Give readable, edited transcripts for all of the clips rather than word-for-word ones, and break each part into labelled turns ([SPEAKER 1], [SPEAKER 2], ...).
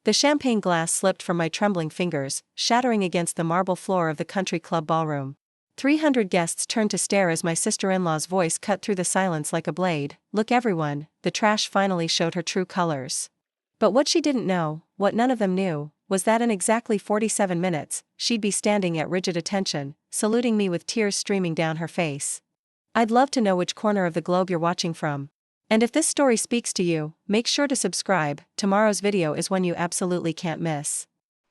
[SPEAKER 1] The champagne glass slipped from my trembling fingers, shattering against the marble floor of the country club ballroom. 300 guests turned to stare as my sister-in-law's voice cut through the silence like a blade. "Look everyone, the trash finally showed her true colors." But what she didn't know, what none of them knew, was that in exactly 47 minutes, she'd be standing at rigid attention, saluting me with tears streaming down her face. I'd love to know which corner of the globe you're watching from. And if this story speaks to you, make sure to subscribe. Tomorrow's video is one you absolutely can't miss.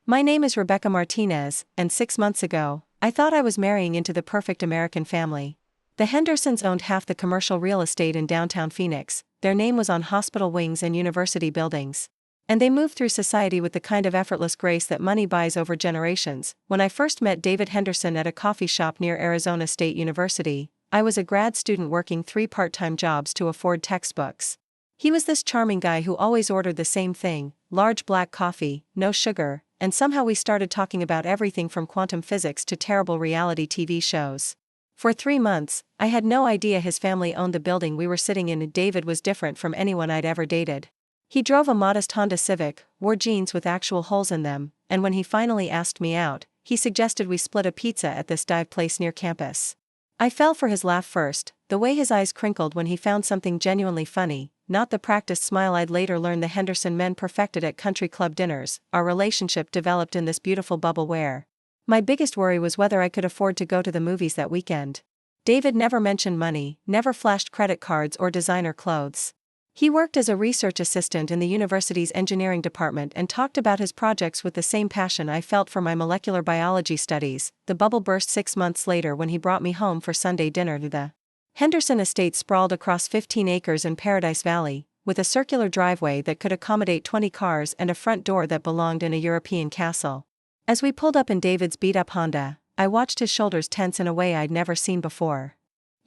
[SPEAKER 1] My name is Rebecca Martinez, and 6 months ago, I thought I was marrying into the perfect American family. The Hendersons owned half the commercial real estate in downtown Phoenix, their name was on hospital wings and university buildings. And they moved through society with the kind of effortless grace that money buys over generations. When I first met David Henderson at a coffee shop near Arizona State University, I was a grad student working 3 part-time jobs to afford textbooks. He was this charming guy who always ordered the same thing, large black coffee, no sugar, and somehow we started talking about everything from quantum physics to terrible reality TV shows. For 3 months, I had no idea his family owned the building we were sitting in. David was different from anyone I'd ever dated. He drove a modest Honda Civic, wore jeans with actual holes in them, and when he finally asked me out, he suggested we split a pizza at this dive place near campus. I fell for his laugh first, the way his eyes crinkled when he found something genuinely funny, not the practiced smile I'd later learned the Henderson men perfected at country club dinners. Our relationship developed in this beautiful bubble where my biggest worry was whether I could afford to go to the movies that weekend. David never mentioned money, never flashed credit cards or designer clothes. He worked as a research assistant in the university's engineering department and talked about his projects with the same passion I felt for my molecular biology studies. The bubble burst 6 months later when he brought me home for Sunday dinner. The Henderson estate sprawled across 15 acres in Paradise Valley, with a circular driveway that could accommodate 20 cars and a front door that belonged in a European castle. As we pulled up in David's beat-up Honda, I watched his shoulders tense in a way I'd never seen before.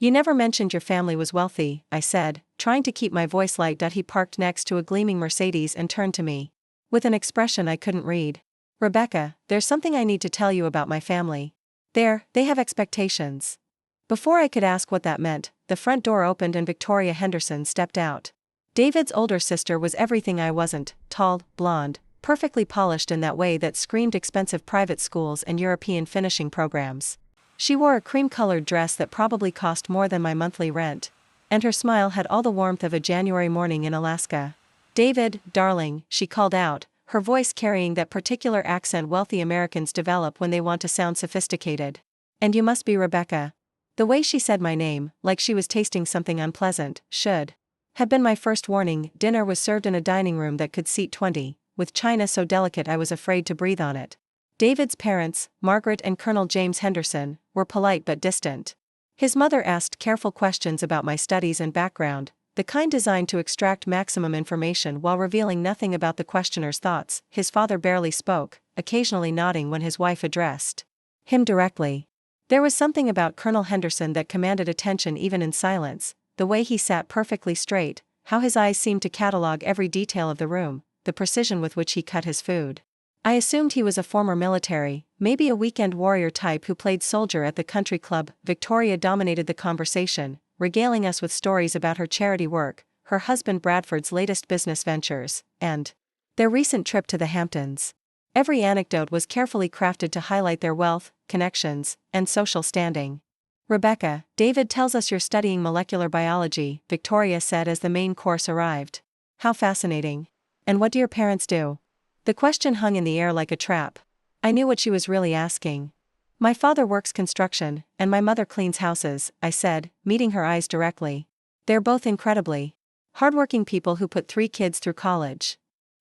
[SPEAKER 1] "You never mentioned your family was wealthy," I said, trying to keep my voice light. He parked next to a gleaming Mercedes and turned to me with an expression I couldn't read. "Rebecca, there's something I need to tell you about my family. They have expectations." Before I could ask what that meant, the front door opened and Victoria Henderson stepped out. David's older sister was everything I wasn't: tall, blonde, perfectly polished in that way that screamed expensive private schools and European finishing programs. She wore a cream-colored dress that probably cost more than my monthly rent, and her smile had all the warmth of a January morning in Alaska. "David, darling," she called out, her voice carrying that particular accent wealthy Americans develop when they want to sound sophisticated. "And you must be Rebecca." The way she said my name, like she was tasting something unpleasant, should have been my first warning. Dinner was served in a dining room that could seat 20, with china so delicate I was afraid to breathe on it. David's parents, Margaret and Colonel James Henderson, were polite but distant. His mother asked careful questions about my studies and background, the kind designed to extract maximum information while revealing nothing about the questioner's thoughts. His father barely spoke, occasionally nodding when his wife addressed him directly. There was something about Colonel Henderson that commanded attention even in silence, the way he sat perfectly straight, how his eyes seemed to catalog every detail of the room, the precision with which he cut his food. I assumed he was a former military, maybe a weekend warrior type who played soldier at the country club. Victoria dominated the conversation, regaling us with stories about her charity work, her husband Bradford's latest business ventures, and their recent trip to the Hamptons. Every anecdote was carefully crafted to highlight their wealth, connections, and social standing. "Rebecca, David tells us you're studying molecular biology," Victoria said as the main course arrived. "How fascinating. And what do your parents do?" The question hung in the air like a trap. I knew what she was really asking. "My father works construction, and my mother cleans houses," I said, meeting her eyes directly. "They're both incredibly hardworking people who put 3 kids through college."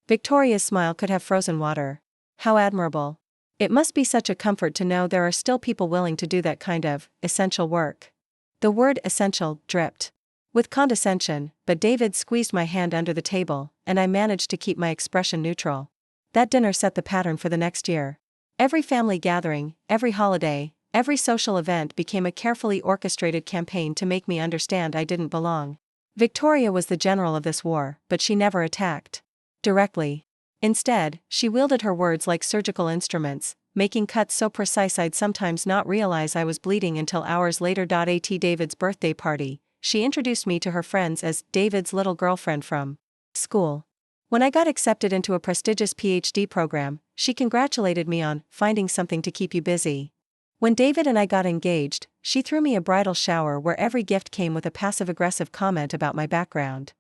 [SPEAKER 1] Victoria's smile could have frozen water. "How admirable. It must be such a comfort to know there are still people willing to do that kind of essential work." The word essential dripped with condescension, but David squeezed my hand under the table, and I managed to keep my expression neutral. That dinner set the pattern for the next year. Every family gathering, every holiday, every social event became a carefully orchestrated campaign to make me understand I didn't belong. Victoria was the general of this war, but she never attacked directly. Instead, she wielded her words like surgical instruments, making cuts so precise I'd sometimes not realize I was bleeding until hours later. At David's birthday party, she introduced me to her friends as David's little girlfriend from school. When I got accepted into a prestigious PhD program, she congratulated me on finding something to keep you busy. When David and I got engaged, she threw me a bridal shower where every gift came with a passive-aggressive comment about my background.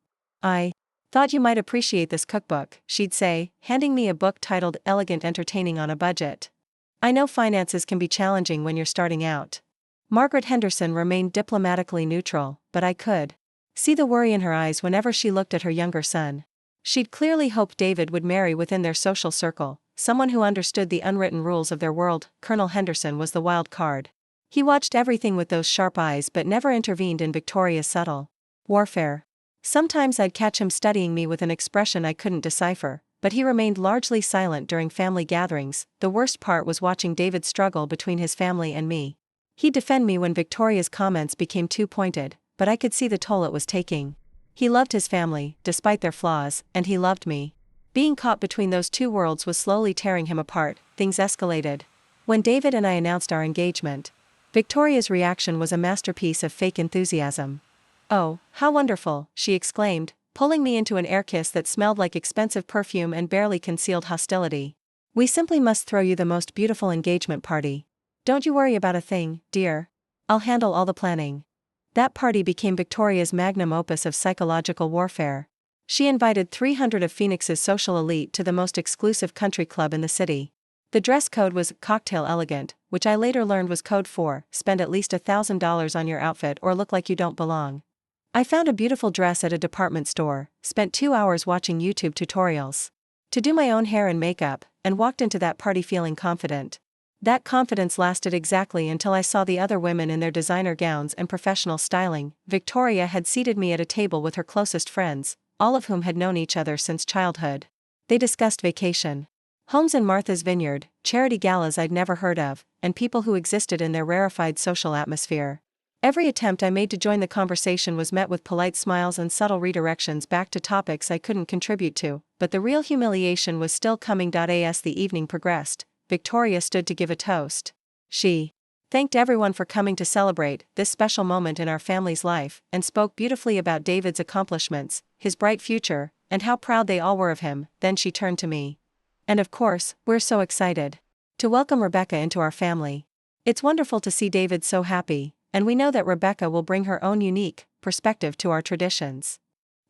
[SPEAKER 1] I thought you might appreciate this cookbook, she'd say, handing me a book titled Elegant Entertaining on a Budget. I know finances can be challenging when you're starting out. Margaret Henderson remained diplomatically neutral, but I could see the worry in her eyes whenever she looked at her younger son. She'd clearly hoped David would marry within their social circle, someone who understood the unwritten rules of their world. Colonel Henderson was the wild card. He watched everything with those sharp eyes but never intervened in Victoria's subtle warfare. Sometimes I'd catch him studying me with an expression I couldn't decipher, but he remained largely silent during family gatherings. The worst part was watching David struggle between his family and me. He'd defend me when Victoria's comments became too pointed, but I could see the toll it was taking. He loved his family, despite their flaws, and he loved me. Being caught between those two worlds was slowly tearing him apart. Things escalated. When David and I announced our engagement, Victoria's reaction was a masterpiece of fake enthusiasm. "Oh, how wonderful," she exclaimed, pulling me into an air kiss that smelled like expensive perfume and barely concealed hostility. "We simply must throw you the most beautiful engagement party. Don't you worry about a thing, dear. I'll handle all the planning." That party became Victoria's magnum opus of psychological warfare. She invited 300 of Phoenix's social elite to the most exclusive country club in the city. The dress code was cocktail elegant, which I later learned was code for spend at least $1,000 on your outfit or look like you don't belong. I found a beautiful dress at a department store, spent 2 hours watching YouTube tutorials to do my own hair and makeup, and walked into that party feeling confident. That confidence lasted exactly until I saw the other women in their designer gowns and professional styling. Victoria had seated me at a table with her closest friends, all of whom had known each other since childhood. They discussed vacation homes in Martha's Vineyard, charity galas I'd never heard of, and people who existed in their rarefied social atmosphere. Every attempt I made to join the conversation was met with polite smiles and subtle redirections back to topics I couldn't contribute to, but the real humiliation was still coming. As the evening progressed, Victoria stood to give a toast. She thanked everyone for coming to celebrate this special moment in our family's life, and spoke beautifully about David's accomplishments, his bright future, and how proud they all were of him. Then she turned to me. "And of course, we're so excited to welcome Rebecca into our family. It's wonderful to see David so happy, and we know that Rebecca will bring her own unique perspective to our traditions."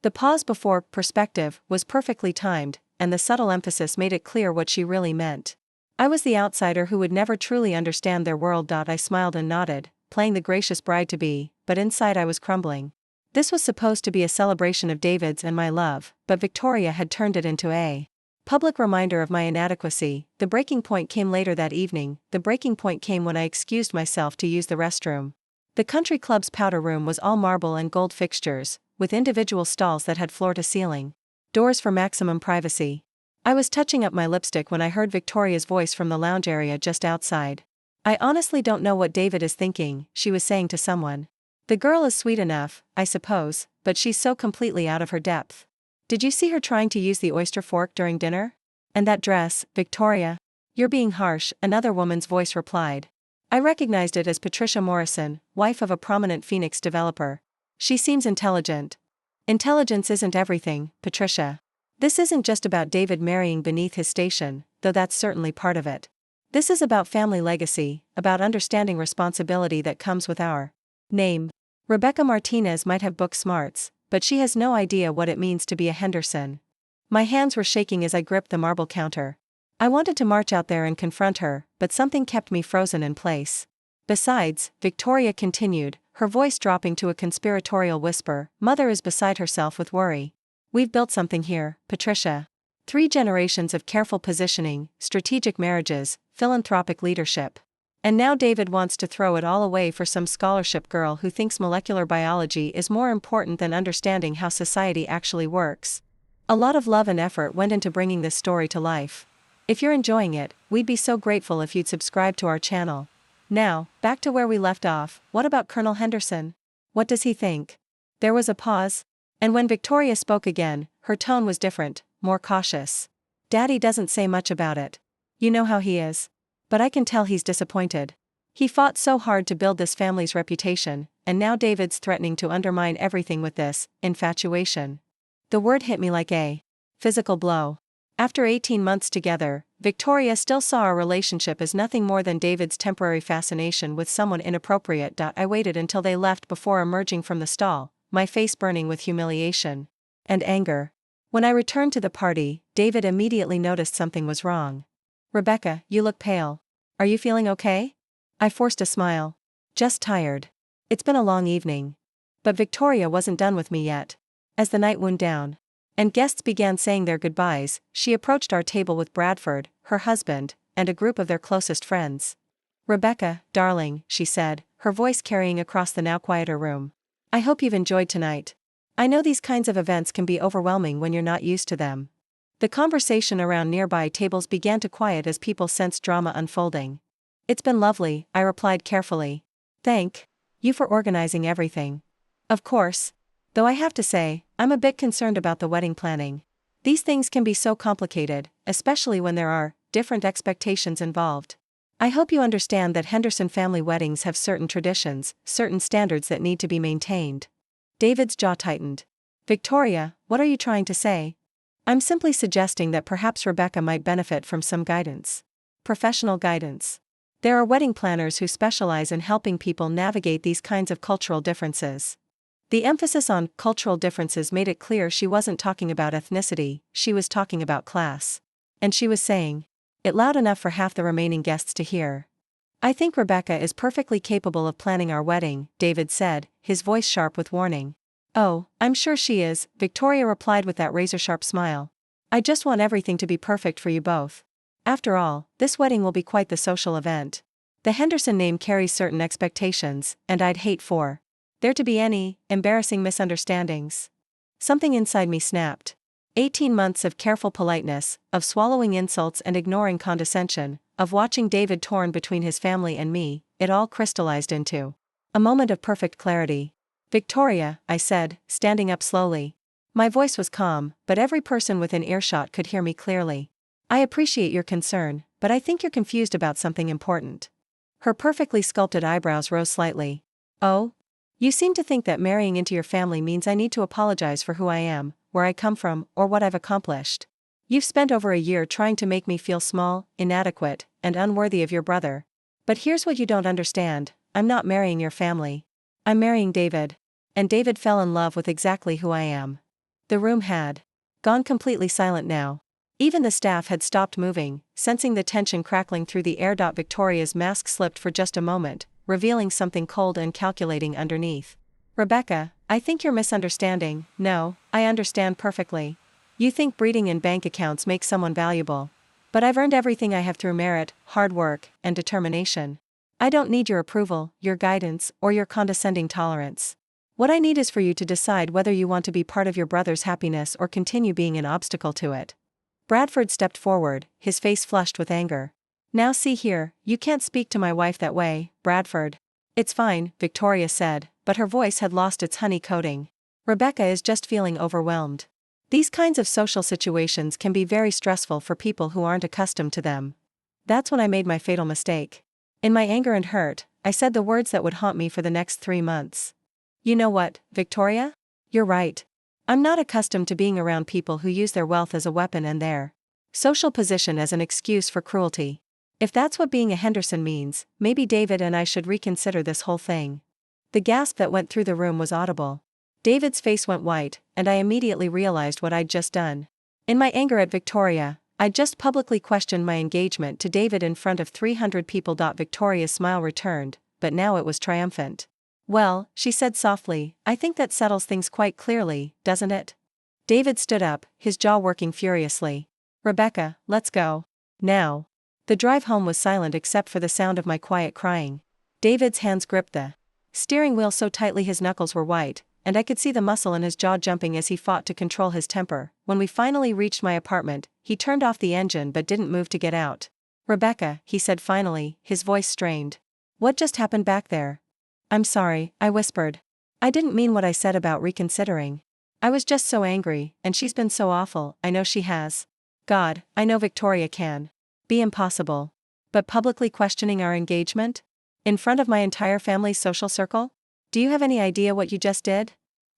[SPEAKER 1] The pause before perspective was perfectly timed, and the subtle emphasis made it clear what she really meant. I was the outsider who would never truly understand their world. I smiled and nodded, playing the gracious bride-to-be, but inside I was crumbling. This was supposed to be a celebration of David's and my love, but Victoria had turned it into a public reminder of my inadequacy. The breaking point came later that evening. The breaking point came when I excused myself to use the restroom. The country club's powder room was all marble and gold fixtures, with individual stalls that had floor-to-ceiling doors for maximum privacy. I was touching up my lipstick when I heard Victoria's voice from the lounge area just outside. "I honestly don't know what David is thinking," she was saying to someone. "The girl is sweet enough, I suppose, but she's so completely out of her depth. Did you see her trying to use the oyster fork during dinner? And that dress, Victoria? You're being harsh," another woman's voice replied. I recognized it as Patricia Morrison, wife of a prominent Phoenix developer. "She seems intelligent." "Intelligence isn't everything, Patricia. This isn't just about David marrying beneath his station, though that's certainly part of it. This is about family legacy, about understanding responsibility that comes with our name. Rebecca Martinez might have book smarts, but she has no idea what it means to be a Henderson." My hands were shaking as I gripped the marble counter. I wanted to march out there and confront her, but something kept me frozen in place. "Besides," Victoria continued, her voice dropping to a conspiratorial whisper, "Mother is beside herself with worry. We've built something here, Patricia. 3 generations of careful positioning, strategic marriages, philanthropic leadership. And now David wants to throw it all away for some scholarship girl who thinks molecular biology is more important than understanding how society actually works." A lot of love and effort went into bringing this story to life. If you're enjoying it, we'd be so grateful if you'd subscribe to our channel. Now, back to where we left off. What about Colonel Henderson? What does he think? There was a pause. And when Victoria spoke again, her tone was different, more cautious. "Daddy doesn't say much about it. You know how he is. But I can tell he's disappointed. He fought so hard to build this family's reputation, and now David's threatening to undermine everything with this infatuation." The word hit me like a Physical blow. After 18 months together, Victoria still saw our relationship as nothing more than David's temporary fascination with someone inappropriate. I waited until they left before emerging from the stall, my face burning with humiliation and anger. When I returned to the party, David immediately noticed something was wrong. "Rebecca, you look pale. Are you feeling okay?" I forced a smile. "Just tired. It's been a long evening." But Victoria wasn't done with me yet. As the night wound down, and guests began saying their goodbyes, she approached our table with Bradford, her husband, and a group of their closest friends. "Rebecca, darling," she said, her voice carrying across the now quieter room. "I hope you've enjoyed tonight. I know these kinds of events can be overwhelming when you're not used to them." The conversation around nearby tables began to quiet as people sensed drama unfolding. "It's been lovely," I replied carefully. "Thank you for organizing everything." "Of course. Though I have to say, I'm a bit concerned about the wedding planning. These things can be so complicated, especially when there are different expectations involved. I hope you understand that Henderson family weddings have certain traditions, certain standards that need to be maintained." David's jaw tightened. "Victoria, what are you trying to say?" "I'm simply suggesting that perhaps Rebecca might benefit from some guidance. Professional guidance. There are wedding planners who specialize in helping people navigate these kinds of cultural differences." The emphasis on cultural differences made it clear she wasn't talking about ethnicity, she was talking about class. And she was saying it loud enough for half the remaining guests to hear. "I think Rebecca is perfectly capable of planning our wedding," David said, his voice sharp with warning. "Oh, I'm sure she is," Victoria replied with that razor-sharp smile. "I just want everything to be perfect for you both. After all, this wedding will be quite the social event. The Henderson name carries certain expectations, and I'd hate for there to be any embarrassing misunderstandings." Something inside me snapped. 18 months of careful politeness, of swallowing insults and ignoring condescension, of watching David torn between his family and me, it all crystallized into a moment of perfect clarity. "Victoria," I said, standing up slowly. My voice was calm, but every person within earshot could hear me clearly. "I appreciate your concern, but I think you're confused about something important." Her perfectly sculpted eyebrows rose slightly. "Oh? You seem to think that marrying into your family means I need to apologize for who I am, where I come from, or what I've accomplished. You've spent over a year trying to make me feel small, inadequate, and unworthy of your brother. But here's what you don't understand, I'm not marrying your family. I'm marrying David. And David fell in love with exactly who I am." The room had gone completely silent now. Even the staff had stopped moving, sensing the tension crackling through the air. Victoria's mask slipped for just a moment, revealing something cold and calculating underneath. "Rebecca, I think you're misunderstanding." "No, I understand perfectly. You think breeding and bank accounts make someone valuable. But I've earned everything I have through merit, hard work, and determination. I don't need your approval, your guidance, or your condescending tolerance. What I need is for you to decide whether you want to be part of your brother's happiness or continue being an obstacle to it." Bradford stepped forward, his face flushed with anger. "Now see here, you can't speak to my wife that way, Bradford." "It's fine," Victoria said, but her voice had lost its honey coating. "Rebecca is just feeling overwhelmed. These kinds of social situations can be very stressful for people who aren't accustomed to them." That's when I made my fatal mistake. In my anger and hurt, I said the words that would haunt me for the next 3 months. "You know what, Victoria? You're right. I'm not accustomed to being around people who use their wealth as a weapon and their social position as an excuse for cruelty. If that's what being a Henderson means, maybe David and I should reconsider this whole thing." The gasp that went through the room was audible. David's face went white, and I immediately realized what I'd just done. In my anger at Victoria, I'd just publicly questioned my engagement to David in front of 300 people. Victoria's smile returned, but now it was triumphant. "Well," she said softly, "I think that settles things quite clearly, doesn't it?" David stood up, his jaw working furiously. "Rebecca, let's go. Now." The drive home was silent except for the sound of my quiet crying. David's hands gripped the steering wheel so tightly his knuckles were white, and I could see the muscle in his jaw jumping as he fought to control his temper. When we finally reached my apartment, he turned off the engine but didn't move to get out. "Rebecca," he said finally, his voice strained. "What just happened back there?" "I'm sorry," I whispered. "I didn't mean what I said about reconsidering. I was just so angry, and she's been so awful. I know she has. God, I know Victoria can be impossible. But publicly questioning our engagement? In front of my entire family's social circle? Do you have any idea what you just did?"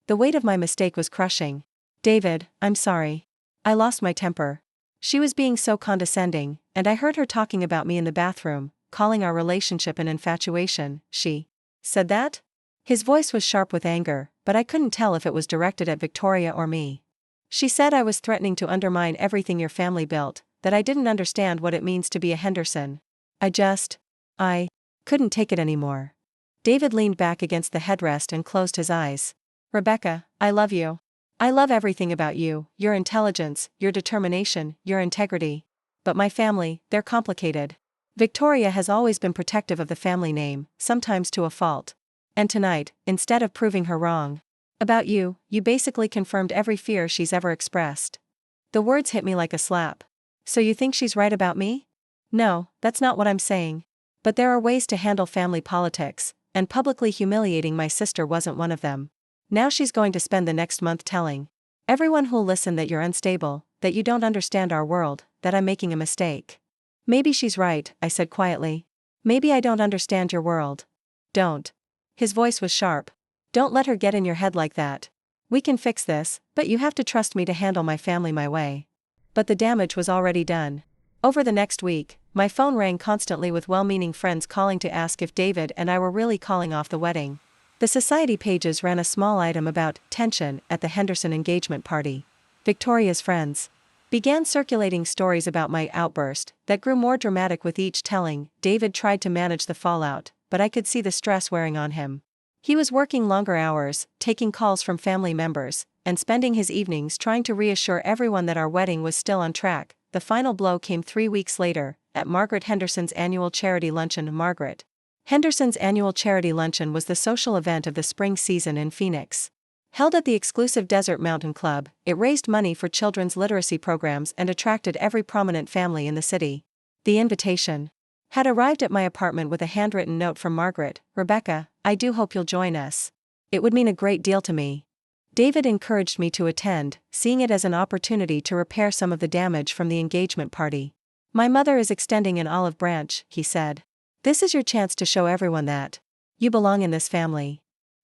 [SPEAKER 1] The weight of my mistake was crushing. "David, I'm sorry. I lost my temper. She was being so condescending, and I heard her talking about me in the bathroom, calling our relationship an infatuation. She said that? His voice was sharp with anger, but I couldn't tell if it was directed at Victoria or me. She said I was threatening to undermine everything your family built, that I didn't understand what it means to be a Henderson. I couldn't take it anymore. David leaned back against the headrest and closed his eyes. Rebecca, I love you. I love everything about you, your intelligence, your determination, your integrity. But my family, they're complicated. Victoria has always been protective of the family name, sometimes to a fault. And tonight, instead of proving her wrong about you, you basically confirmed every fear she's ever expressed. The words hit me like a slap. So you think she's right about me? No, that's not what I'm saying. But there are ways to handle family politics, and publicly humiliating my sister wasn't one of them. Now she's going to spend the next month telling everyone who'll listen that you're unstable, that you don't understand our world, that I'm making a mistake. Maybe she's right, I said quietly. Maybe I don't understand your world. Don't. His voice was sharp. Don't let her get in your head like that. We can fix this, but you have to trust me to handle my family my way. But the damage was already done. Over the next week, my phone rang constantly with well-meaning friends calling to ask if David and I were really calling off the wedding. The society pages ran a small item about tension at the Henderson engagement party. Victoria's friends began circulating stories about my outburst that grew more dramatic with each telling. David tried to manage the fallout, but I could see the stress wearing on him. He was working longer hours, taking calls from family members, and spending his evenings trying to reassure everyone that our wedding was still on track. The final blow came 3 weeks later, at Margaret Henderson's annual charity luncheon. Margaret Henderson's annual charity luncheon was the social event of the spring season in Phoenix. Held at the exclusive Desert Mountain Club, it raised money for children's literacy programs and attracted every prominent family in the city. The invitation had arrived at my apartment with a handwritten note from Margaret. Rebecca, I do hope you'll join us. It would mean a great deal to me. David encouraged me to attend, seeing it as an opportunity to repair some of the damage from the engagement party. My mother is extending an olive branch, he said. This is your chance to show everyone that you belong in this family.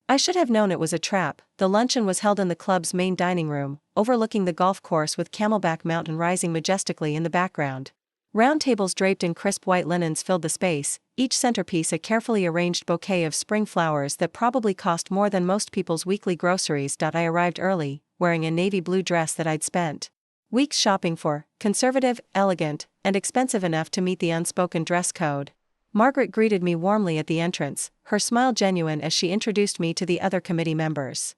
[SPEAKER 1] I should have known it was a trap. The luncheon was held in the club's main dining room, overlooking the golf course with Camelback Mountain rising majestically in the background. Round tables draped in crisp white linens filled the space, each centerpiece a carefully arranged bouquet of spring flowers that probably cost more than most people's weekly groceries. I arrived early, wearing a navy blue dress that I'd spent weeks shopping for, conservative, elegant, and expensive enough to meet the unspoken dress code. Margaret greeted me warmly at the entrance, her smile genuine as she introduced me to the other committee members.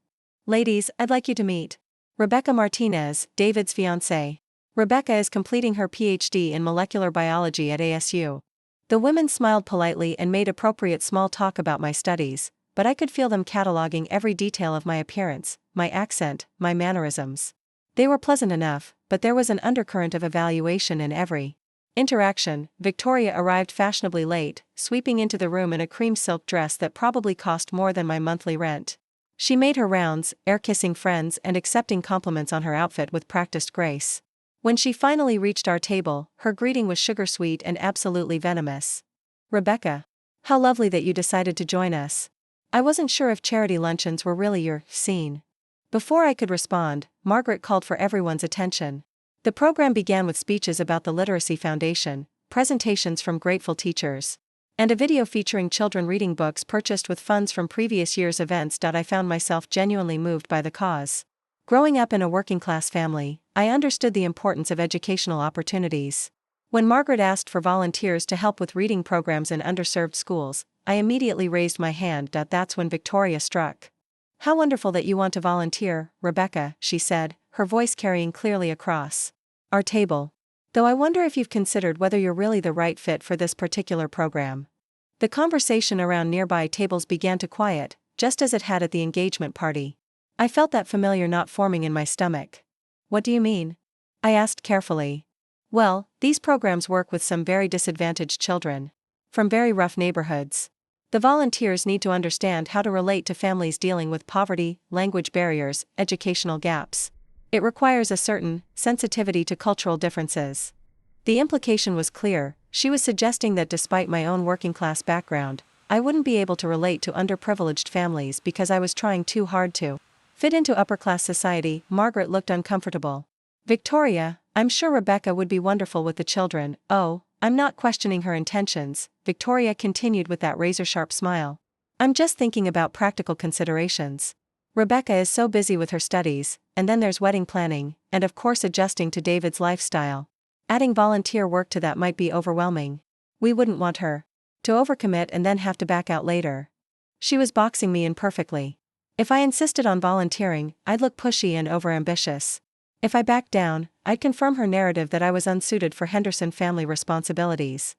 [SPEAKER 1] Ladies, I'd like you to meet Rebecca Martinez, David's fiancée. Rebecca is completing her PhD in molecular biology at ASU. The women smiled politely and made appropriate small talk about my studies, but I could feel them cataloging every detail of my appearance, my accent, my mannerisms. They were pleasant enough, but there was an undercurrent of evaluation in every interaction. Victoria arrived fashionably late, sweeping into the room in a cream silk dress that probably cost more than my monthly rent. She made her rounds, air-kissing friends and accepting compliments on her outfit with practiced grace. When she finally reached our table, her greeting was sugar-sweet and absolutely venomous. Rebecca, how lovely that you decided to join us. I wasn't sure if charity luncheons were really your scene. Before I could respond, Margaret called for everyone's attention. The program began with speeches about the Literacy Foundation, presentations from grateful teachers, and a video featuring children reading books purchased with funds from previous year's events. I found myself genuinely moved by the cause. Growing up in a working-class family, I understood the importance of educational opportunities. When Margaret asked for volunteers to help with reading programs in underserved schools, I immediately raised my hand. That's when Victoria struck. How wonderful that you want to volunteer, Rebecca, she said, her voice carrying clearly across our table. Though I wonder if you've considered whether you're really the right fit for this particular program. The conversation around nearby tables began to quiet, just as it had at the engagement party. I felt that familiar knot forming in my stomach. What do you mean? I asked carefully. Well, these programs work with some very disadvantaged children from very rough neighborhoods. The volunteers need to understand how to relate to families dealing with poverty, language barriers, educational gaps. It requires a certain sensitivity to cultural differences. The implication was clear. She was suggesting that despite my own working-class background, I wouldn't be able to relate to underprivileged families because I was trying too hard to fit into upper-class society. Margaret looked uncomfortable. Victoria, I'm sure Rebecca would be wonderful with the children. Oh, I'm not questioning her intentions, Victoria continued with that razor-sharp smile. I'm just thinking about practical considerations. Rebecca is so busy with her studies, and then there's wedding planning, and of course adjusting to David's lifestyle. Adding volunteer work to that might be overwhelming. We wouldn't want her to overcommit and then have to back out later. She was boxing me in perfectly. If I insisted on volunteering, I'd look pushy and overambitious. If I backed down, I'd confirm her narrative that I was unsuited for Henderson family responsibilities.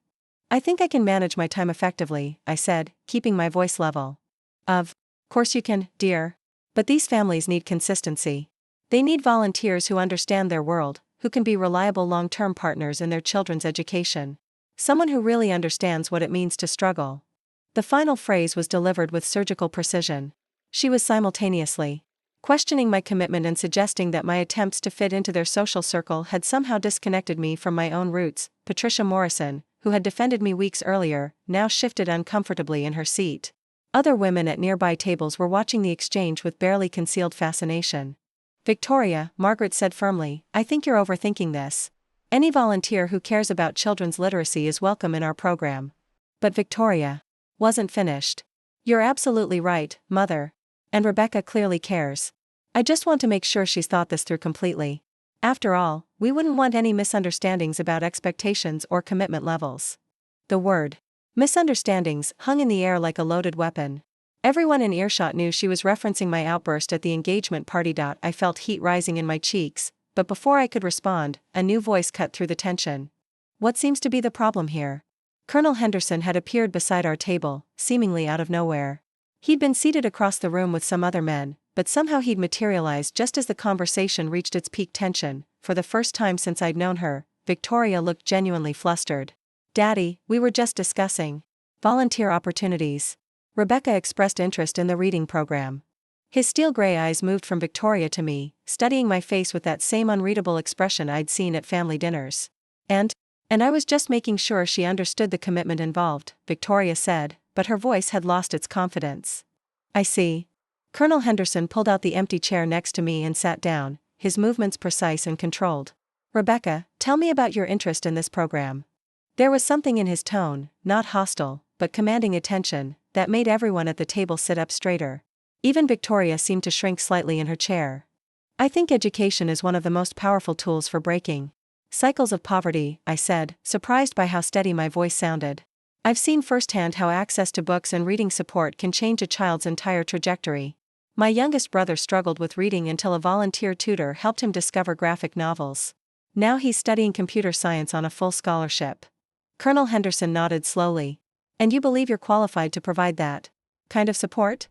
[SPEAKER 1] I think I can manage my time effectively, I said, keeping my voice level. Of course you can, dear. But these families need consistency. They need volunteers who understand their world, who can be reliable long-term partners in their children's education. Someone who really understands what it means to struggle. The final phrase was delivered with surgical precision. She was simultaneously questioning my commitment and suggesting that my attempts to fit into their social circle had somehow disconnected me from my own roots. Patricia Morrison, who had defended me weeks earlier, now shifted uncomfortably in her seat. Other women at nearby tables were watching the exchange with barely concealed fascination. Victoria, Margaret said firmly, I think you're overthinking this. Any volunteer who cares about children's literacy is welcome in our program. But Victoria wasn't finished. You're absolutely right, Mother. And Rebecca clearly cares. I just want to make sure she's thought this through completely. After all, we wouldn't want any misunderstandings about expectations or commitment levels. The word misunderstandings hung in the air like a loaded weapon. Everyone in earshot knew she was referencing my outburst at the engagement party. I felt heat rising in my cheeks, but before I could respond, a new voice cut through the tension. What seems to be the problem here? Colonel Henderson had appeared beside our table, seemingly out of nowhere. He'd been seated across the room with some other men, but somehow he'd materialized just as the conversation reached its peak tension. For the first time since I'd known her, Victoria looked genuinely flustered. Daddy, we were just discussing volunteer opportunities. Rebecca expressed interest in the reading program. His steel-gray eyes moved from Victoria to me, studying my face with that same unreadable expression I'd seen at family dinners. And I was just making sure she understood the commitment involved, Victoria said, but her voice had lost its confidence. I see. Colonel Henderson pulled out the empty chair next to me and sat down, his movements precise and controlled. Rebecca, tell me about your interest in this program. There was something in his tone, not hostile, but commanding attention, that made everyone at the table sit up straighter. Even Victoria seemed to shrink slightly in her chair. I think education is one of the most powerful tools for breaking cycles of poverty, I said, surprised by how steady my voice sounded. I've seen firsthand how access to books and reading support can change a child's entire trajectory. My youngest brother struggled with reading until a volunteer tutor helped him discover graphic novels. Now he's studying computer science on a full scholarship. Colonel Henderson nodded slowly. And you believe you're qualified to provide that kind of support?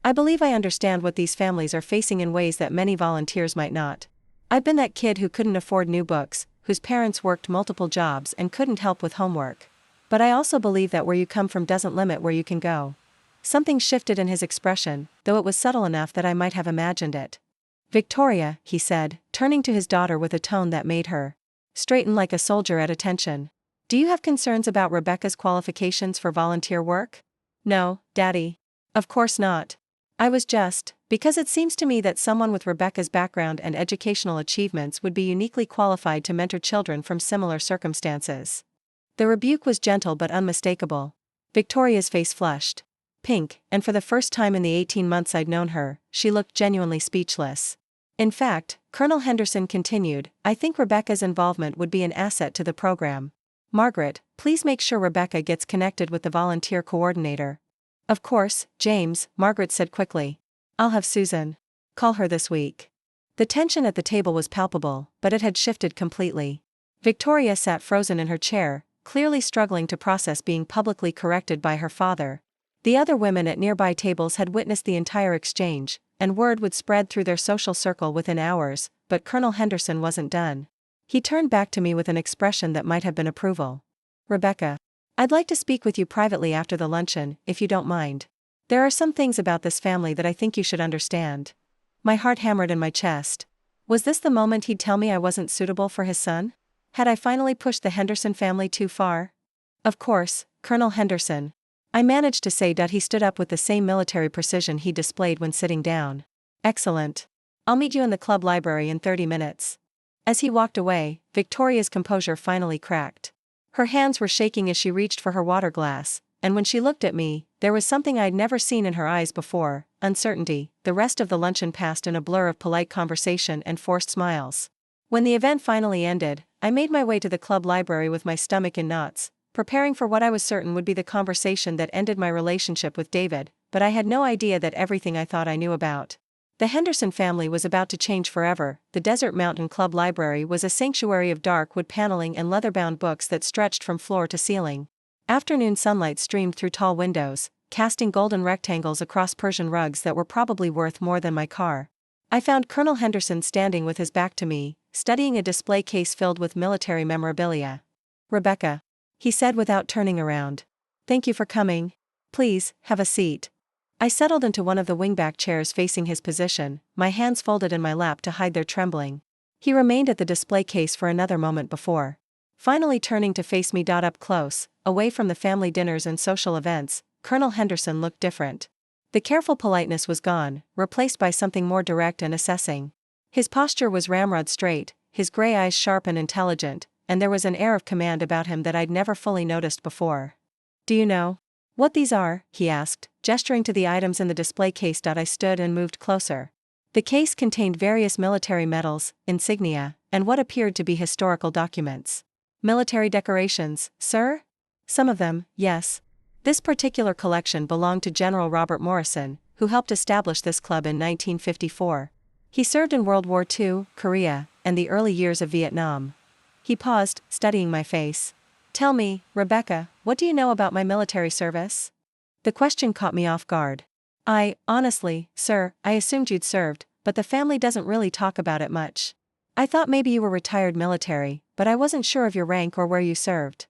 [SPEAKER 1] I believe I understand what these families are facing in ways that many volunteers might not. I've been that kid who couldn't afford new books, whose parents worked multiple jobs and couldn't help with homework. But I also believe that where you come from doesn't limit where you can go. Something shifted in his expression, though it was subtle enough that I might have imagined it. Victoria, he said, turning to his daughter with a tone that made her straighten like a soldier at attention. Do you have concerns about Rebecca's qualifications for volunteer work? No, Daddy. Of course not. I was just, because it seems to me that someone with Rebecca's background and educational achievements would be uniquely qualified to mentor children from similar circumstances. The rebuke was gentle but unmistakable. Victoria's face flushed pink, and for the first time in the 18 months I'd known her, she looked genuinely speechless. In fact, Colonel Henderson continued, I think Rebecca's involvement would be an asset to the program. Margaret, please make sure Rebecca gets connected with the volunteer coordinator. Of course, James, Margaret said quickly. I'll have Susan call her this week. The tension at the table was palpable, but it had shifted completely. Victoria sat frozen in her chair, clearly struggling to process being publicly corrected by her father. The other women at nearby tables had witnessed the entire exchange, and word would spread through their social circle within hours, but Colonel Henderson wasn't done. He turned back to me with an expression that might have been approval. Rebecca, I'd like to speak with you privately after the luncheon, if you don't mind. There are some things about this family that I think you should understand. My heart hammered in my chest. Was this the moment he'd tell me I wasn't suitable for his son? Had I finally pushed the Henderson family too far? Of course, Colonel Henderson. I managed to say. He stood up with the same military precision he displayed when sitting down. Excellent. I'll meet you in the club library in 30 minutes. As he walked away, Victoria's composure finally cracked. Her hands were shaking as she reached for her water glass, and when she looked at me, there was something I'd never seen in her eyes before: uncertainty. The rest of the luncheon passed in a blur of polite conversation and forced smiles. When the event finally ended, I made my way to the club library with my stomach in knots, preparing for what I was certain would be the conversation that ended my relationship with David, but I had no idea that everything I thought I knew about the Henderson family was about to change forever. The Desert Mountain Club Library was a sanctuary of dark wood paneling and leather-bound books that stretched from floor to ceiling. Afternoon sunlight streamed through tall windows, casting golden rectangles across Persian rugs that were probably worth more than my car. I found Colonel Henderson standing with his back to me, studying a display case filled with military memorabilia. "Rebecca," he said without turning around. "Thank you for coming. Please, have a seat." I settled into one of the wingback chairs facing his position, my hands folded in my lap to hide their trembling. He remained at the display case for another moment before finally turning to face me. Up close, away from the family dinners and social events, Colonel Henderson looked different. The careful politeness was gone, replaced by something more direct and assessing. His posture was ramrod straight, his gray eyes sharp and intelligent, and there was an air of command about him that I'd never fully noticed before. "Do you know what these are?" he asked, gesturing to the items in the display case. I stood and moved closer. The case contained various military medals, insignia, and what appeared to be historical documents. "Military decorations, sir?" "Some of them, yes. This particular collection belonged to General Robert Morrison, who helped establish this club in 1954. He served in World War II, Korea, and the early years of Vietnam." He paused, studying my face. "Tell me, Rebecca, what do you know about my military service?" The question caught me off guard. Honestly, sir, I assumed you'd served, but the family doesn't really talk about it much. I thought maybe you were retired military, but I wasn't sure of your rank or where you served."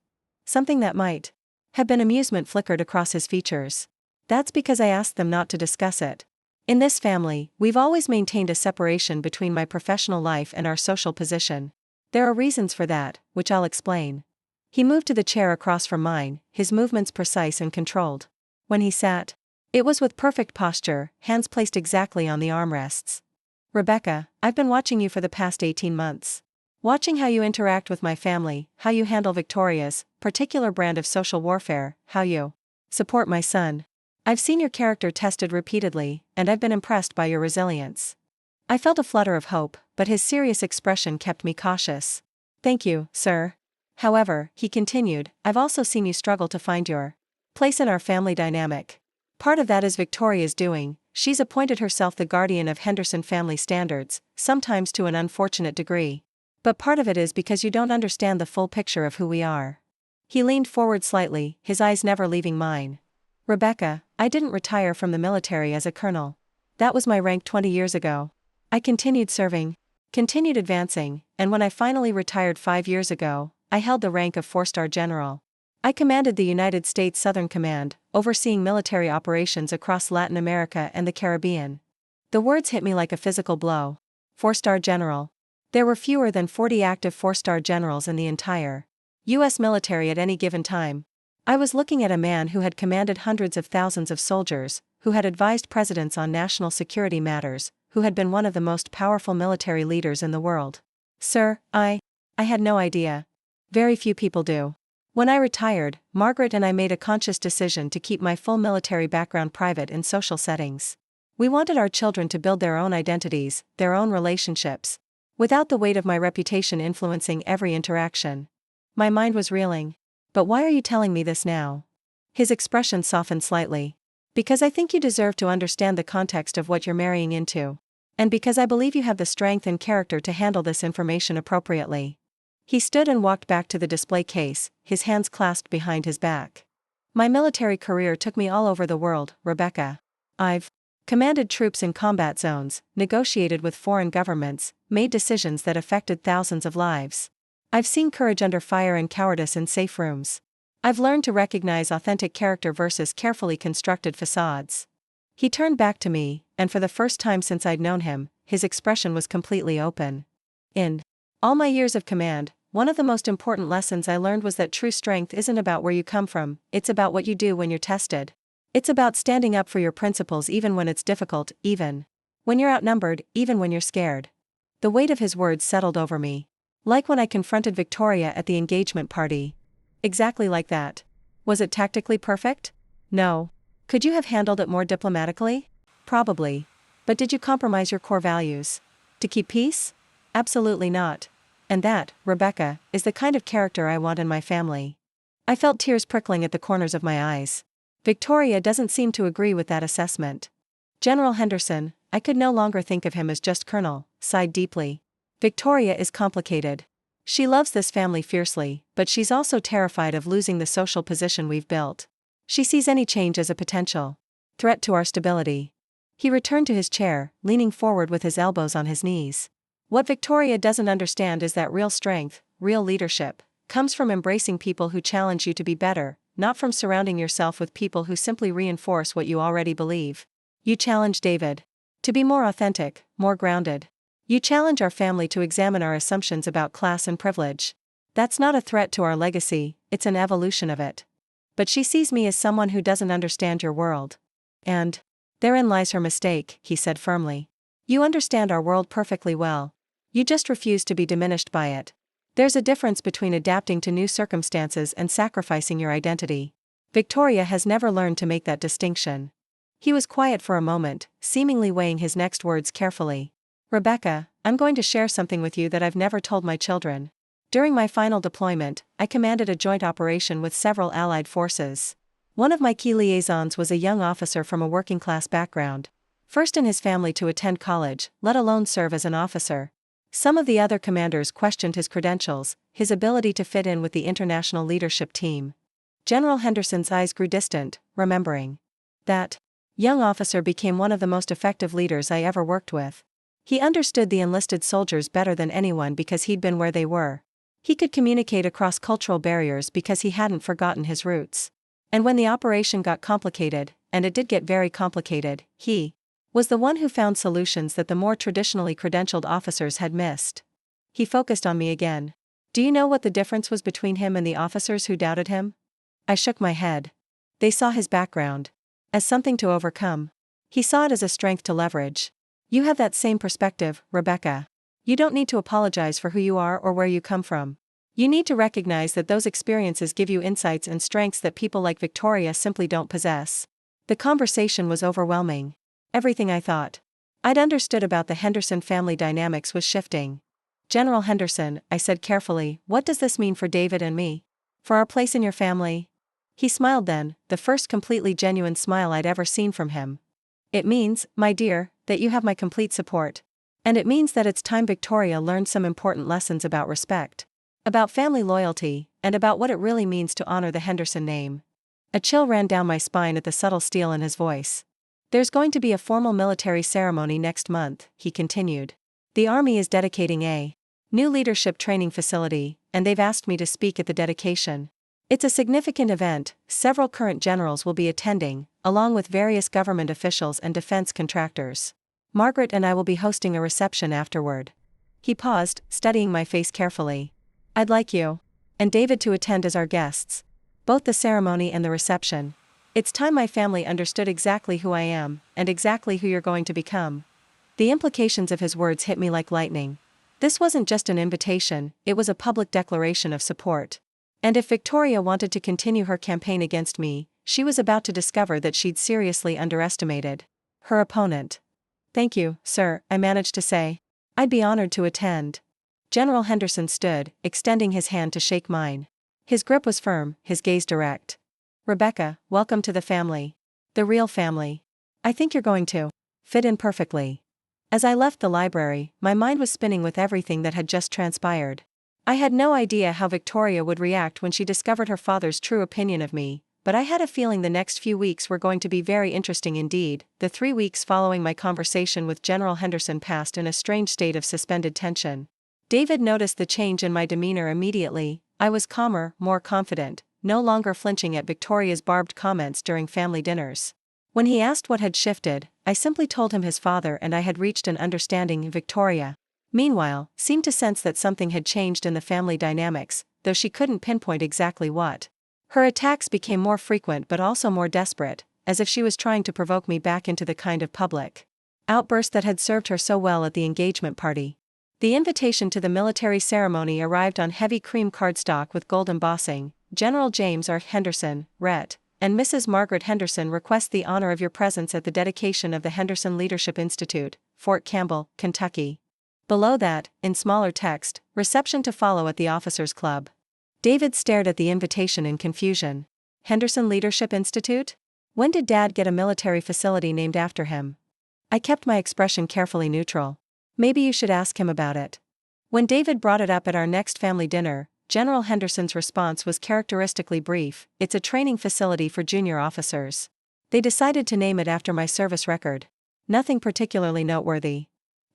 [SPEAKER 1] Something that might have been amusement flickered across his features. "That's because I asked them not to discuss it. In this family, we've always maintained a separation between my professional life and our social position. There are reasons for that, which I'll explain." He moved to the chair across from mine, his movements precise and controlled. When he sat, it was with perfect posture, hands placed exactly on the armrests. "Rebecca, I've been watching you for the past 18 months. Watching how you interact with my family, how you handle Victoria's particular brand of social warfare, how you support my son. I've seen your character tested repeatedly, and I've been impressed by your resilience." I felt a flutter of hope, but his serious expression kept me cautious. "Thank you, sir. However," he continued, "I've also seen you struggle to find your place in our family dynamic. Part of that is Victoria's doing. She's appointed herself the guardian of Henderson family standards, sometimes to an unfortunate degree. But part of it is because you don't understand the full picture of who we are." He leaned forward slightly, his eyes never leaving mine. "Rebecca, I didn't retire from the military as a colonel. That was my rank 20 years ago. I continued serving, continued advancing, and when I finally retired 5 years ago, I held the rank of 4-star general. I commanded the United States Southern Command, overseeing military operations across Latin America and the Caribbean." The words hit me like a physical blow. 4-star general. There were fewer than 40 active 4-star generals in the entire U.S. military at any given time. I was looking at a man who had commanded hundreds of thousands of soldiers, who had advised presidents on national security matters, who had been one of the most powerful military leaders in the world. "Sir, I had no idea. Very few people do. When I retired, Margaret and I made a conscious decision to keep my full military background private in social settings. We wanted our children to build their own identities, their own relationships, without the weight of my reputation influencing every interaction." My mind was reeling. "But why are you telling me this now?" His expression softened slightly. "Because I think you deserve to understand the context of what you're marrying into. And because I believe you have the strength and character to handle this information appropriately." He stood and walked back to the display case, his hands clasped behind his back. "My military career took me all over the world, Rebecca. I've commanded troops in combat zones, negotiated with foreign governments, made decisions that affected thousands of lives. I've seen courage under fire and cowardice in safe rooms. I've learned to recognize authentic character versus carefully constructed facades." He turned back to me, and for the first time since I'd known him, his expression was completely open. "In all my years of command, one of the most important lessons I learned was that true strength isn't about where you come from, it's about what you do when you're tested. It's about standing up for your principles even when it's difficult, even when you're outnumbered, even when you're scared." The weight of his words settled over me. Like when I confronted Victoria at the engagement party. Exactly like that. Was it tactically perfect? No. Could you have handled it more diplomatically? Probably. But did you compromise your core values? To keep peace? Absolutely not. And that, Rebecca, is the kind of character I want in my family. I felt tears prickling at the corners of my eyes. Victoria doesn't seem to agree with that assessment. General Henderson, I could no longer think of him as just Colonel, sighed deeply. Victoria is complicated. She loves this family fiercely, but she's also terrified of losing the social position we've built. She sees any change as a potential threat to our stability. He returned to his chair, leaning forward with his elbows on his knees. What Victoria doesn't understand is that real strength, real leadership, comes from embracing people who challenge you to be better, not from surrounding yourself with people who simply reinforce what you already believe. You challenge David to be more authentic, more grounded. You challenge our family to examine our assumptions about class and privilege. That's not a threat to our legacy, it's an evolution of it. But she sees me as someone who doesn't understand your world. And therein lies her mistake, he said firmly. You understand our world perfectly well. You just refuse to be diminished by it. There's a difference between adapting to new circumstances and sacrificing your identity. Victoria has never learned to make that distinction. He was quiet for a moment, seemingly weighing his next words carefully. Rebecca, I'm going to share something with you that I've never told my children. During my final deployment, I commanded a joint operation with several Allied forces. One of my key liaisons was a young officer from a working-class background. First in his family to attend college, let alone serve as an officer. Some of the other commanders questioned his credentials, his ability to fit in with the international leadership team. General Henderson's eyes grew distant, remembering. That young officer became one of the most effective leaders I ever worked with. He understood the enlisted soldiers better than anyone because he'd been where they were. He could communicate across cultural barriers because he hadn't forgotten his roots. And when the operation got complicated, and it did get very complicated, he was the one who found solutions that the more traditionally credentialed officers had missed. He focused on me again. Do you know what the difference was between him and the officers who doubted him? I shook my head. They saw his background as something to overcome. He saw it as a strength to leverage. You have that same perspective, Rebecca. You don't need to apologize for who you are or where you come from. You need to recognize that those experiences give you insights and strengths that people like Victoria simply don't possess. The conversation was overwhelming. Everything I thought I'd understood about the Henderson family dynamics was shifting. General Henderson, I said carefully, what does this mean for David and me? For our place in your family? He smiled then, the first completely genuine smile I'd ever seen from him. It means, my dear, that you have my complete support. And it means that it's time Victoria learned some important lessons about respect, about family loyalty, and about what it really means to honor the Henderson name. A chill ran down my spine at the subtle steel in his voice. There's going to be a formal military ceremony next month, he continued. The Army is dedicating a new leadership training facility, and they've asked me to speak at the dedication. It's a significant event, several current generals will be attending, along with various government officials and defense contractors. Margaret and I will be hosting a reception afterward. He paused, studying my face carefully. I'd like you and David to attend as our guests. Both the ceremony and the reception. It's time my family understood exactly who I am, and exactly who you're going to become. The implications of his words hit me like lightning. This wasn't just an invitation, it was a public declaration of support. And if Victoria wanted to continue her campaign against me, she was about to discover that she'd seriously underestimated her opponent. Thank you, sir, I managed to say. I'd be honored to attend. General Henderson stood, extending his hand to shake mine. His grip was firm, his gaze direct. Rebecca, welcome to the family. The real family. I think you're going to fit in perfectly. As I left the library, my mind was spinning with everything that had just transpired. I had no idea how Victoria would react when she discovered her father's true opinion of me, but I had a feeling the next few weeks were going to be very interesting indeed. The 3 weeks following my conversation with General Henderson passed in a strange state of suspended tension. David noticed the change in my demeanor immediately. I was calmer, more confident, no longer flinching at Victoria's barbed comments during family dinners. When he asked what had shifted, I simply told him his father and I had reached an understanding. Victoria, meanwhile, seemed to sense that something had changed in the family dynamics, though she couldn't pinpoint exactly what. Her attacks became more frequent but also more desperate, as if she was trying to provoke me back into the kind of public outburst that had served her so well at the engagement party. The invitation to the military ceremony arrived on heavy cream cardstock with gold embossing. General James R. Henderson, Ret. And Mrs. Margaret Henderson request the honor of your presence at the dedication of the Henderson Leadership Institute, Fort Campbell, Kentucky. Below that, in smaller text, reception to follow at the Officers Club. David stared at the invitation in confusion. Henderson Leadership Institute? When did Dad get a military facility named after him? I kept my expression carefully neutral. Maybe you should ask him about it. When David brought it up at our next family dinner, General Henderson's response was characteristically brief: it's a training facility for junior officers. They decided to name it after my service record. Nothing particularly noteworthy.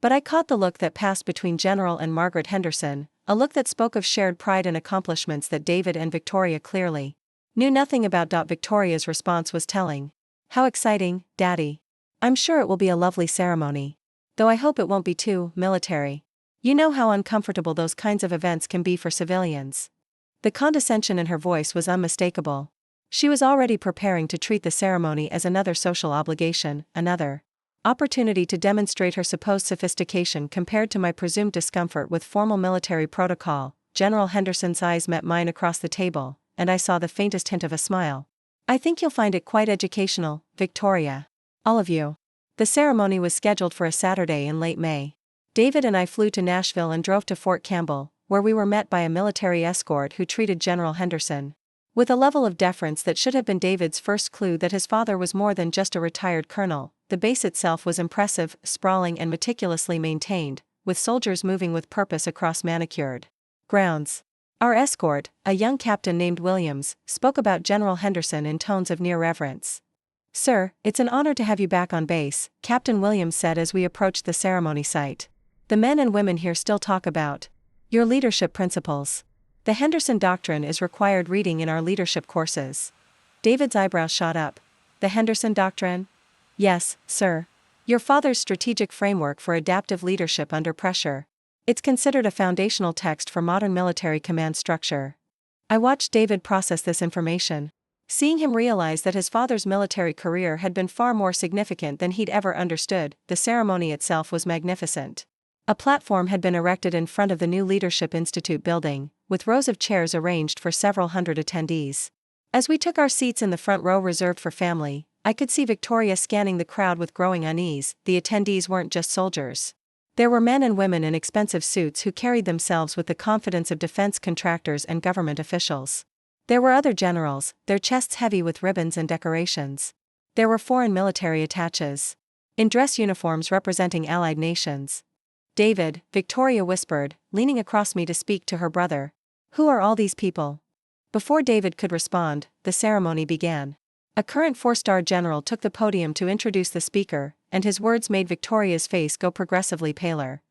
[SPEAKER 1] But I caught the look that passed between General and Margaret Henderson, a look that spoke of shared pride and accomplishments that David and Victoria clearly knew nothing about. Victoria's response was telling. How exciting, Daddy. I'm sure it will be a lovely ceremony. Though I hope it won't be too military. You know how uncomfortable those kinds of events can be for civilians. The condescension in her voice was unmistakable. She was already preparing to treat the ceremony as another social obligation, another opportunity to demonstrate her supposed sophistication compared to my presumed discomfort with formal military protocol. General Henderson's eyes met mine across the table, and I saw the faintest hint of a smile. I think you'll find it quite educational, Victoria. All of you. The ceremony was scheduled for a Saturday in late May. David and I flew to Nashville and drove to Fort Campbell, where we were met by a military escort who treated General Henderson with a level of deference that should have been David's first clue that his father was more than just a retired colonel. The base itself was impressive, sprawling and meticulously maintained, with soldiers moving with purpose across manicured grounds. Our escort, a young captain named Williams, spoke about General Henderson in tones of near reverence. Sir, it's an honor to have you back on base, Captain Williams said as we approached the ceremony site. The men and women here still talk about your leadership principles. The Henderson Doctrine is required reading in our leadership courses. David's eyebrows shot up. The Henderson Doctrine? Yes, sir. Your father's strategic framework for adaptive leadership under pressure. It's considered a foundational text for modern military command structure. I watched David process this information. Seeing him realize that his father's military career had been far more significant than he'd ever understood, the ceremony itself was magnificent. A platform had been erected in front of the new Leadership Institute building, with rows of chairs arranged for several hundred attendees. As we took our seats in the front row reserved for family, I could see Victoria scanning the crowd with growing unease. The attendees weren't just soldiers. There were men and women in expensive suits who carried themselves with the confidence of defense contractors and government officials. There were other generals, their chests heavy with ribbons and decorations. There were foreign military attaches in dress uniforms representing allied nations. David, Victoria whispered, leaning across me to speak to her brother. Who are all these people? Before David could respond, the ceremony began. A current 4-star general took the podium to introduce the speaker, and his words made Victoria's face go progressively paler.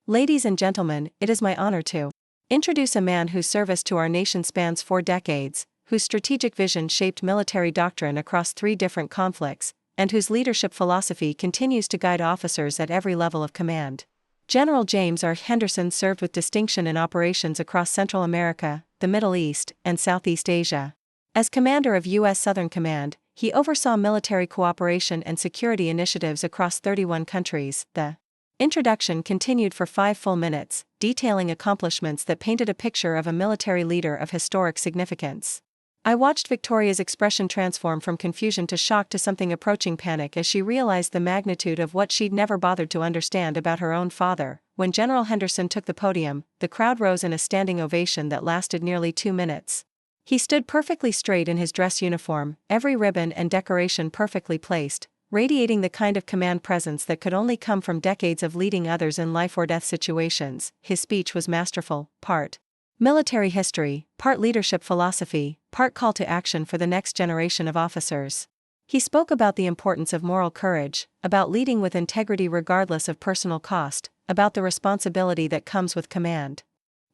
[SPEAKER 1] Ladies and gentlemen, it is my honor to introduce a man whose service to our nation spans 4 decades, whose strategic vision shaped military doctrine across 3 different conflicts, and whose leadership philosophy continues to guide officers at every level of command. General James R. Henderson served with distinction in operations across Central America, the Middle East, and Southeast Asia. As commander of U.S. Southern Command, he oversaw military cooperation and security initiatives across 31 countries. The introduction continued for 5 full minutes, detailing accomplishments that painted a picture of a military leader of historic significance. I watched Victoria's expression transform from confusion to shock to something approaching panic as she realized the magnitude of what she'd never bothered to understand about her own father. When General Henderson took the podium, the crowd rose in a standing ovation that lasted nearly 2 minutes. He stood perfectly straight in his dress uniform, every ribbon and decoration perfectly placed, radiating the kind of command presence that could only come from decades of leading others in life or death situations. His speech was masterful, part military history, part leadership philosophy, part call to action for the next generation of officers. He spoke about the importance of moral courage, about leading with integrity regardless of personal cost, about the responsibility that comes with command.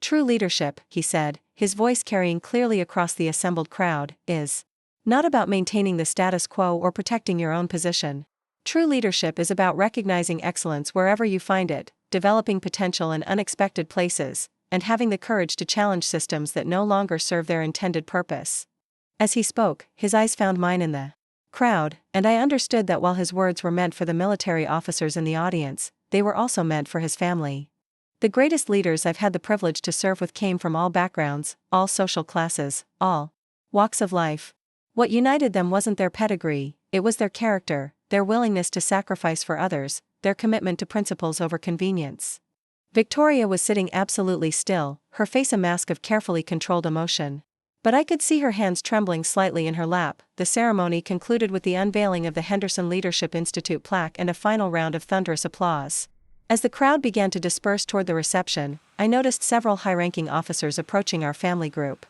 [SPEAKER 1] True leadership, he said, his voice carrying clearly across the assembled crowd, is not about maintaining the status quo or protecting your own position. True leadership is about recognizing excellence wherever you find it, developing potential in unexpected places, and having the courage to challenge systems that no longer serve their intended purpose. As he spoke, his eyes found mine in the crowd, and I understood that while his words were meant for the military officers in the audience, they were also meant for his family. The greatest leaders I've had the privilege to serve with came from all backgrounds, all social classes, all walks of life. What united them wasn't their pedigree, it was their character, their willingness to sacrifice for others, their commitment to principles over convenience. Victoria was sitting absolutely still, her face a mask of carefully controlled emotion. But I could see her hands trembling slightly in her lap. The ceremony concluded with the unveiling of the Henderson Leadership Institute plaque and a final round of thunderous applause. As the crowd began to disperse toward the reception, I noticed several high-ranking officers approaching our family group.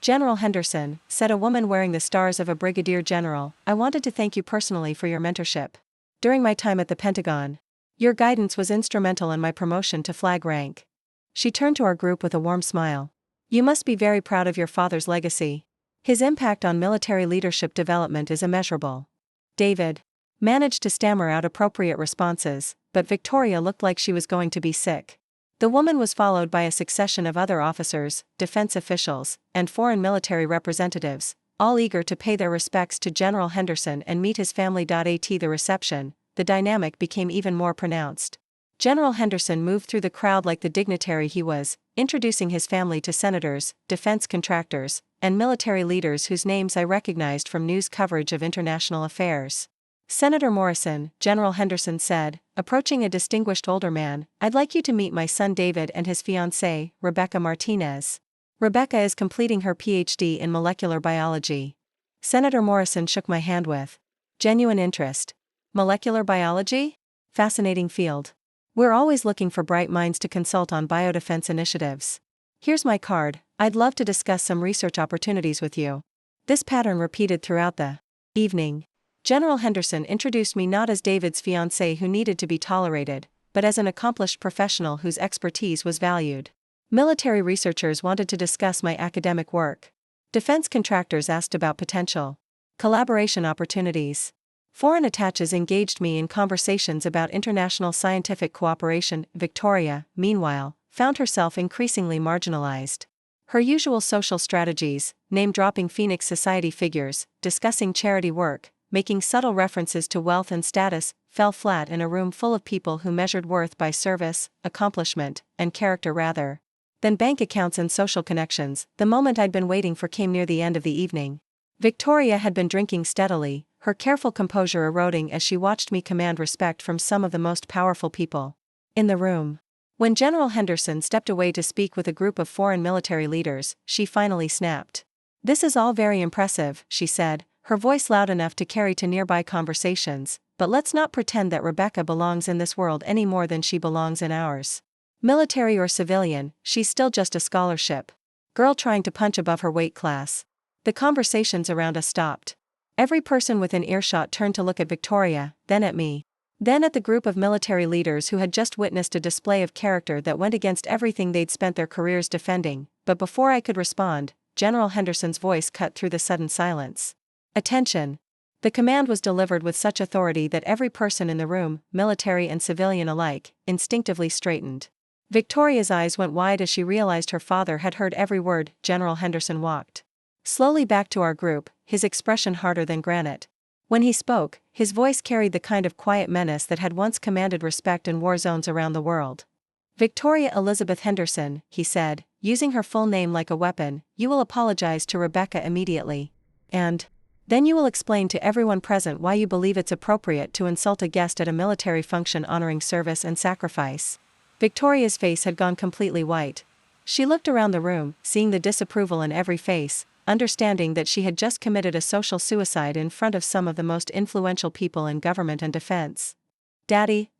[SPEAKER 1] "General Henderson," said a woman wearing the stars of a brigadier general, "I wanted to thank you personally for your mentorship during my time at the Pentagon. Your guidance was instrumental in my promotion to flag rank." She turned to our group with a warm smile. "You must be very proud of your father's legacy. His impact on military leadership development is immeasurable." David managed to stammer out appropriate responses, but Victoria looked like she was going to be sick. The woman was followed by a succession of other officers, defense officials, and foreign military representatives, all eager to pay their respects to General Henderson and meet his family. At the reception, the dynamic became even more pronounced. General Henderson moved through the crowd like the dignitary he was, introducing his family to senators, defense contractors, and military leaders whose names I recognized from news coverage of international affairs. "Senator Morrison," General Henderson said, approaching a distinguished older man, "I'd like you to meet my son David and his fiancée, Rebecca Martinez. Rebecca is completing her PhD in molecular biology." Senator Morrison shook my hand with genuine interest. "Molecular biology? Fascinating field. We're always looking for bright minds to consult on biodefense initiatives. Here's my card, I'd love to discuss some research opportunities with you." This pattern repeated throughout the evening. General Henderson introduced me not as David's fiancée who needed to be tolerated, but as an accomplished professional whose expertise was valued. Military researchers wanted to discuss my academic work. Defense contractors asked about potential collaboration opportunities. Foreign attaches engaged me in conversations about international scientific cooperation. Victoria, meanwhile, found herself increasingly marginalized. Her usual social strategies, name-dropping Phoenix Society figures, discussing charity work, making subtle references to wealth and status, fell flat in a room full of people who measured worth by service, accomplishment, and character rather than bank accounts and social connections. The moment I'd been waiting for came near the end of the evening. Victoria had been drinking steadily, her careful composure eroding as she watched me command respect from some of the most powerful people in the room. When General Henderson stepped away to speak with a group of foreign military leaders, she finally snapped. "This is all very impressive," she said, her voice loud enough to carry to nearby conversations, "but let's not pretend that Rebecca belongs in this world any more than she belongs in ours. Military or civilian, she's still just a scholarship girl trying to punch above her weight class." The conversations around us stopped. Every person within earshot turned to look at Victoria, then at me. Then at the group of military leaders who had just witnessed a display of character that went against everything they'd spent their careers defending. But before I could respond, General Henderson's voice cut through the sudden silence. "Attention!" The command was delivered with such authority that every person in the room, military and civilian alike, instinctively straightened. Victoria's eyes went wide as she realized her father had heard every word. General Henderson walked slowly back to our group, his expression harder than granite. When he spoke, his voice carried the kind of quiet menace that had once commanded respect in war zones around the world. "Victoria Elizabeth Henderson," he said, using her full name like a weapon, "you will apologize to Rebecca immediately. And then you will explain to everyone present why you believe it's appropriate to insult a guest at a military function honoring service and sacrifice." Victoria's face had gone completely white. She looked around the room, seeing the disapproval in every face, understanding that she had just committed a social suicide in front of some of the most influential people in government and defense. "Daddy,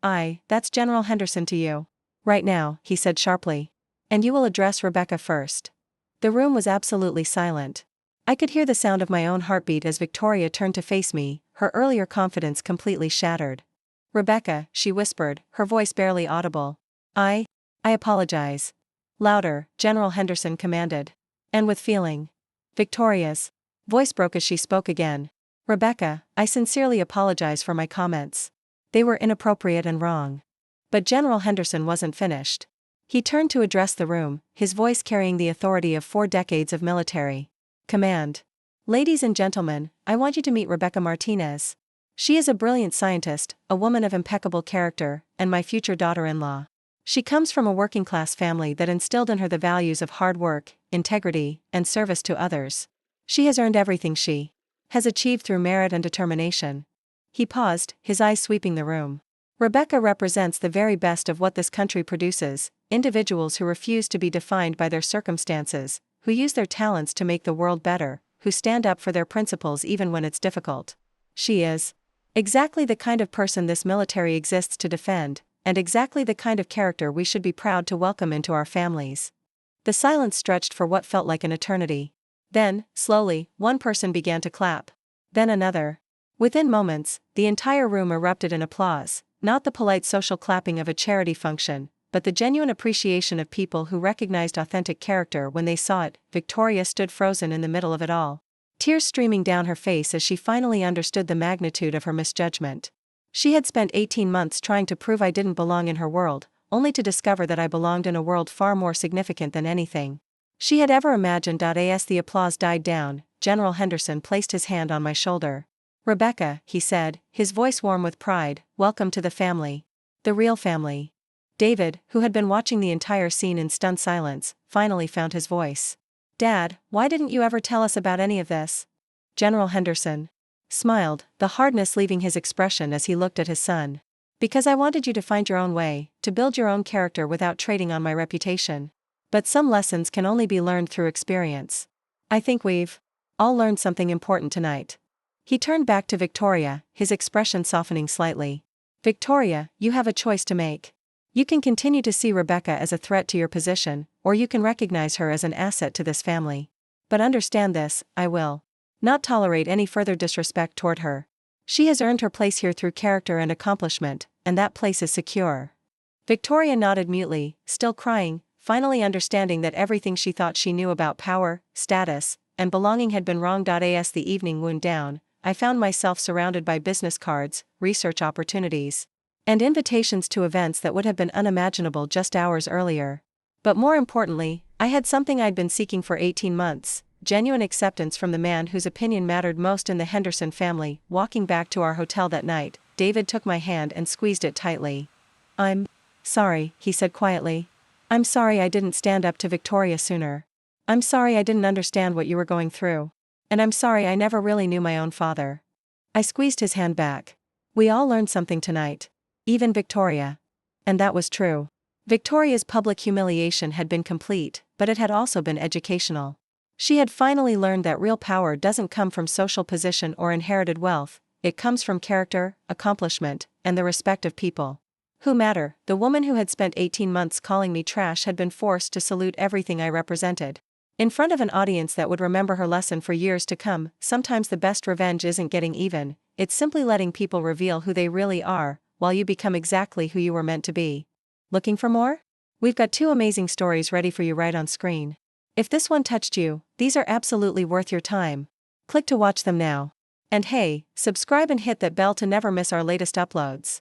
[SPEAKER 1] that's General Henderson to you. Right now," he said sharply. "And you will address Rebecca first." The room was absolutely silent. I could hear the sound of my own heartbeat as Victoria turned to face me, her earlier confidence completely shattered. "Rebecca," she whispered, her voice barely audible. I apologize." "Louder," General Henderson commanded. "And with feeling." Victoria's voice broke as she spoke again. "Rebecca, I sincerely apologize for my comments. They were inappropriate and wrong." But General Henderson wasn't finished. He turned to address the room, his voice carrying the authority of 4 decades of military command. "Ladies and gentlemen, I want you to meet Rebecca Martinez. She is a brilliant scientist, a woman of impeccable character, and my future daughter-in-law. She comes from a working-class family that instilled in her the values of hard work, integrity, and service to others. She has earned everything she has achieved through merit and determination. He paused, his eyes sweeping the room. Rebecca represents the very best of what this country produces, individuals who refuse to be defined by their circumstances, who use their talents to make the world better, who stand up for their principles even when it's difficult. She is exactly the kind of person this military exists to defend, and exactly the kind of character we should be proud to welcome into our families. The silence stretched for what felt like an eternity. Then, slowly, one person began to clap. Then another. Within moments, the entire room erupted in applause, not the polite social clapping of a charity function, but the genuine appreciation of people who recognized authentic character when they saw it. Victoria stood frozen in the middle of it all, tears streaming down her face as she finally understood the magnitude of her misjudgment. She had spent 18 months trying to prove I didn't belong in her world, only to discover that I belonged in a world far more significant than anything she had ever imagined. As the applause died down, General Henderson placed his hand on my shoulder. "Rebecca," he said, his voice warm with pride, "welcome to the family. The real family." David, who had been watching the entire scene in stunned silence, finally found his voice. "Dad, why didn't you ever tell us about any of this?" General Henderson smiled, the hardness leaving his expression as he looked at his son. "Because I wanted you to find your own way, to build your own character without trading on my reputation. But some lessons can only be learned through experience. I think we've all learned something important tonight." He turned back to Victoria, his expression softening slightly. "Victoria, you have a choice to make. You can continue to see Rebecca as a threat to your position, or you can recognize her as an asset to this family. But understand this, I will not tolerate any further disrespect toward her. She has earned her place here through character and accomplishment, and that place is secure." Victoria nodded mutely, still crying, finally understanding that everything she thought she knew about power, status, and belonging had been wrong. As the evening wound down, I found myself surrounded by business cards, research opportunities, and invitations to events that would have been unimaginable just hours earlier. But more importantly, I had something I'd been seeking for 18 months, genuine acceptance from the man whose opinion mattered most in the Henderson family. Walking back to our hotel that night, David took my hand and squeezed it tightly. "I'm sorry," he said quietly. "I'm sorry I didn't stand up to Victoria sooner. I'm sorry I didn't understand what you were going through. And I'm sorry I never really knew my own father." I squeezed his hand back. We all learned something tonight. Even Victoria. And that was true. Victoria's public humiliation had been complete, but it had also been educational. She had finally learned that real power doesn't come from social position or inherited wealth, it comes from character, accomplishment, and the respect of people who matter. The woman who had spent 18 months calling me trash had been forced to salute everything I represented. In front of an audience that would remember her lesson for years to come. Sometimes the best revenge isn't getting even, it's simply letting people reveal who they really are, while you become exactly who you were meant to be. Looking for more? We've got 2 amazing stories ready for you right on screen. If this one touched you, these are absolutely worth your time. Click to watch them now. And hey, subscribe and hit that bell to never miss our latest uploads.